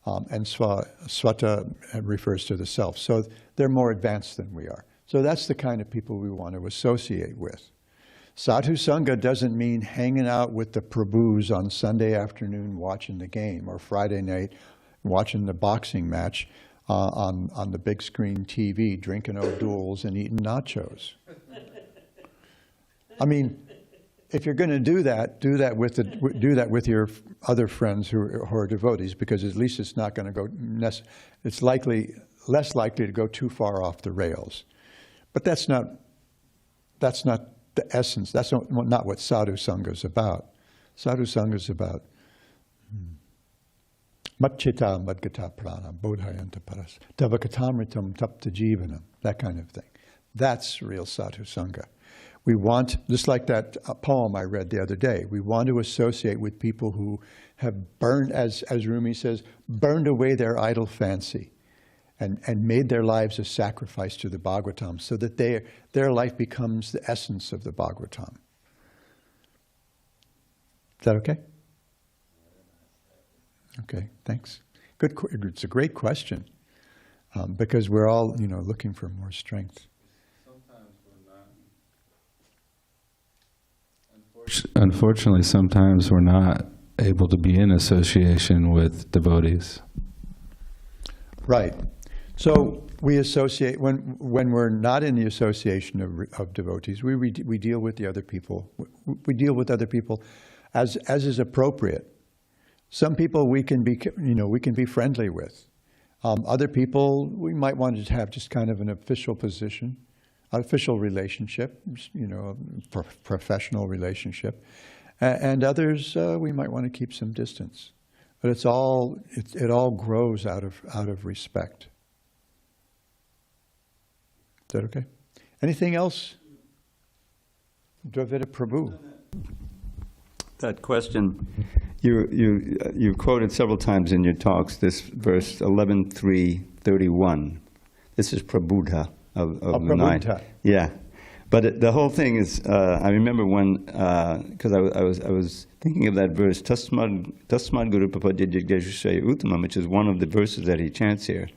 S1: And svata refers to the self. So they're more advanced than we are. So that's the kind of people we want to associate with. Sadhu Sangha doesn't mean hanging out with the Prabhus on Sunday afternoon watching the game, or Friday night watching the boxing match on the big screen TV, drinking O'Doul's and eating nachos. I mean, if you're going to do that with your other friends who are devotees, because at least it's not going to go. It's less likely to go too far off the rails. But that's not the essence. That's not what sadhu sangha is about. Sadhu sangha is about matchita madgata prana bodhayanta paras tavakatamritam tapta jivanam, that kind of thing. That's real sadhu sangha. We want, just like that poem I read the other day, we want to associate with people who have burned, as Rumi says, burned away their idle fancy and made their lives a sacrifice to the Bhagavatam, so that their life becomes the essence of the Bhagavatam. Is that okay? Okay, thanks. It's a great question because we're all, looking for more strength.
S4: Unfortunately, sometimes we're not able to be in association with devotees.
S1: Right. So we associate, when we're not in the association of devotees, we deal with the other people. We deal with other people as is appropriate. Some people we can be friendly with. Other people we might want to have just kind of an official position, official relationship, professional relationship, and others we might want to keep some distance. But it all grows out of respect. Is that okay? Anything else? Dravida Prabhu.
S5: That question, you quoted several times in your talks this verse 11.3.31. This is Prabhuta of the nine. Yeah, but the whole thing is. I remember when because I was thinking of that verse Tasmad Guru Papadya Uttamam, which is one of the verses that he chants here.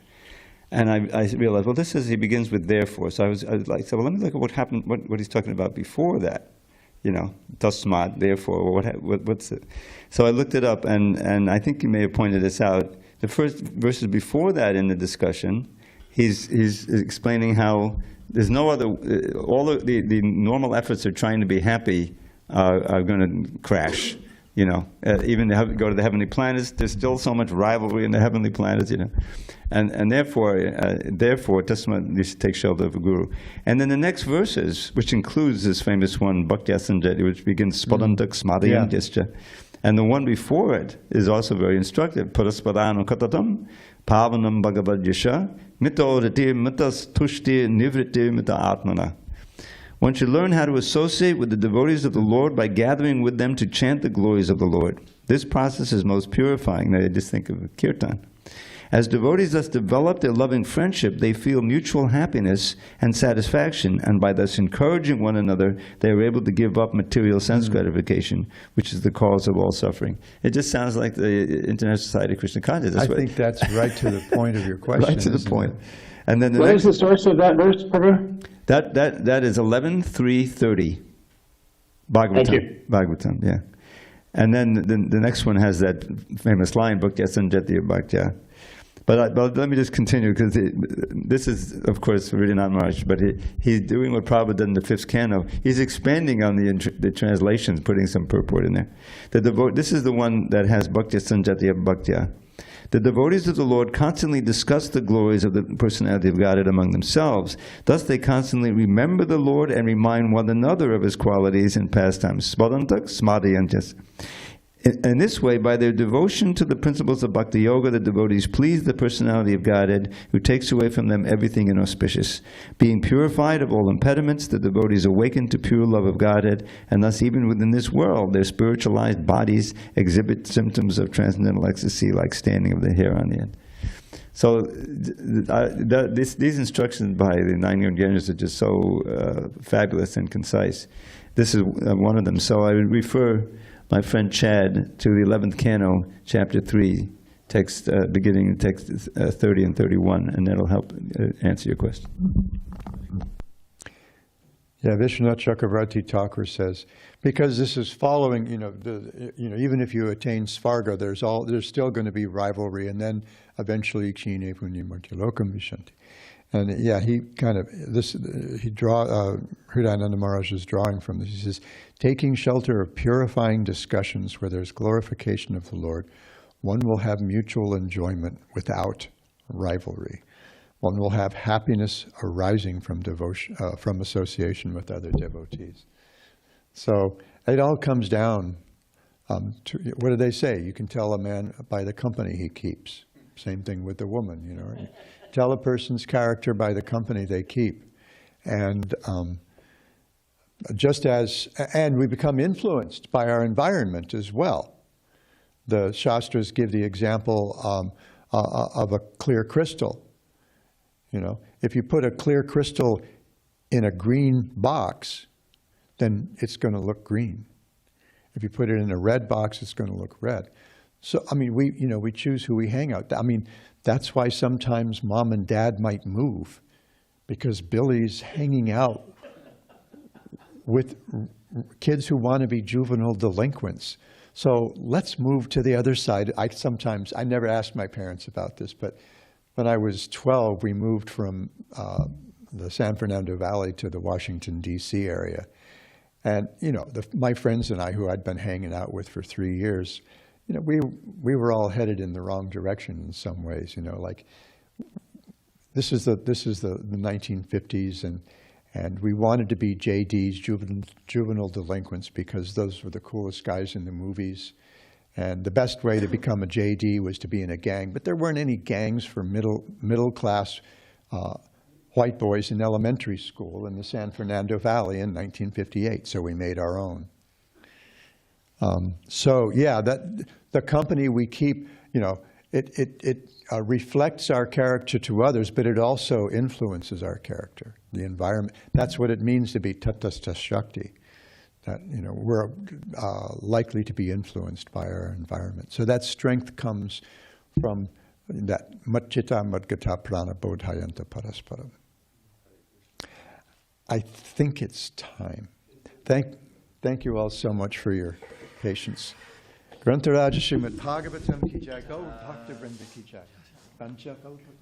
S5: And I realized, well, this says he begins with therefore. So I was like, so well, let me look at what happened, what he's talking about before that. Tasmad, therefore, what's it? So I looked it up, and I think you may have pointed this out. The first verses before that in the discussion, he's explaining how there's no other, all of the normal efforts of trying to be happy are going to crash. Even go to the heavenly planets, there's still so much rivalry in the heavenly planets, and therefore, Tasma, you should take shelter of a guru. And then the next verses, which includes this famous one, Bhakti Asanjati, which begins Spadantak Smadhyam Jascha. And the one before it is also very instructive. Paraspadano Katatam, Pavanam Bhagavad Yasha, Mita Orati, Mitas Tushti, Nivriti, Mita Atmana. One should learn how to associate with the devotees of the Lord by gathering with them to chant the glories of the Lord. This process is most purifying. Now, just think of kirtan. As devotees thus develop their loving friendship, they feel mutual happiness and satisfaction, and by thus encouraging one another, they are able to give up material sense gratification, which is the cause of all suffering. It just sounds like the International Society of Krishna Consciousness.
S1: I think that's right to the point of your question.
S5: Right to the point. And then
S6: what is the source of that verse, Prabhu?
S5: That is 11.3.30. Bhagavatam.
S6: Thank you.
S5: Bhagavatam, yeah. And then the next one has that famous line, Bhakti Asanjati Bhaktya. But let me just continue, because this is, of course, really not much, but he's doing what Prabhupada did in the 5th canto. He's expanding on the translations, putting some purport in there. This is the one that has Bhakti Asanjati Bhaktya. The devotees of the Lord constantly discuss the glories of the personality of Godhead among themselves. Thus they constantly remember the Lord and remind one another of his qualities and pastimes. Smadantak, smadhyantas. In this way, by their devotion to the principles of Bhakti Yoga, the devotees please the personality of Godhead, who takes away from them everything inauspicious. Being purified of all impediments, the devotees awaken to pure love of Godhead, and thus even within this world, their spiritualized bodies exhibit symptoms of transcendental ecstasy, like standing of the hair on the end. So these instructions by the 9 Yogyanas are just so fabulous and concise. This is one of them. So I would refer my friend Chad to the 11th canto, chapter 3, text beginning in text 30 and 31, and that'll help answer your question.
S1: Yeah, Vaiṣṇava Chakravarti Ṭhākura says, because this is following, even if you attain Svarga, there's still going to be rivalry, and then eventually Kshine Punya Murti Lokam Vishanti. And yeah, Hridayananda Maharaj is drawing from this. He says, taking shelter of purifying discussions where there's glorification of the Lord, one will have mutual enjoyment without rivalry. One will have happiness arising from devotion, from association with other devotees. So it all comes down to, what do they say? You can tell a man by the company he keeps. Same thing with the woman, Tell a person's character by the company they keep. And and we become influenced by our environment as well. The Shastras give the example of a clear crystal. If you put a clear crystal in a green box, then it's going to look green. If you put it in a red box, it's going to look red. So, I mean, we choose who we hang out. I mean, that's why sometimes mom and dad might move, because Billy's hanging out with kids who want to be juvenile delinquents. So let's move to the other side. I never asked my parents about this, but when I was 12, we moved from the San Fernando Valley to the Washington, D.C. area. And, my friends and I, who I'd been hanging out with for 3 years, we were all headed in the wrong direction in some ways. Like this is the 1950s, and we wanted to be JDs, juvenile delinquents, because those were the coolest guys in the movies. And the best way to become a JD was to be in a gang, but there weren't any gangs for middle class white boys in elementary school in the San Fernando Valley in 1958. So we made our own. So yeah, the company we keep, it reflects our character to others, but it also influences our character, the environment. That's what it means to be tatastha shakti, that, we're likely to be influenced by our environment. So that strength comes from that matchita madgata prana bodhayanta parasparam. I think it's time. Thank you all so much for your patience. Grantaraja Srimad Bhagavatam ki jai, Gaur Bhakta Vrinda ki jai. Pancha Kalpa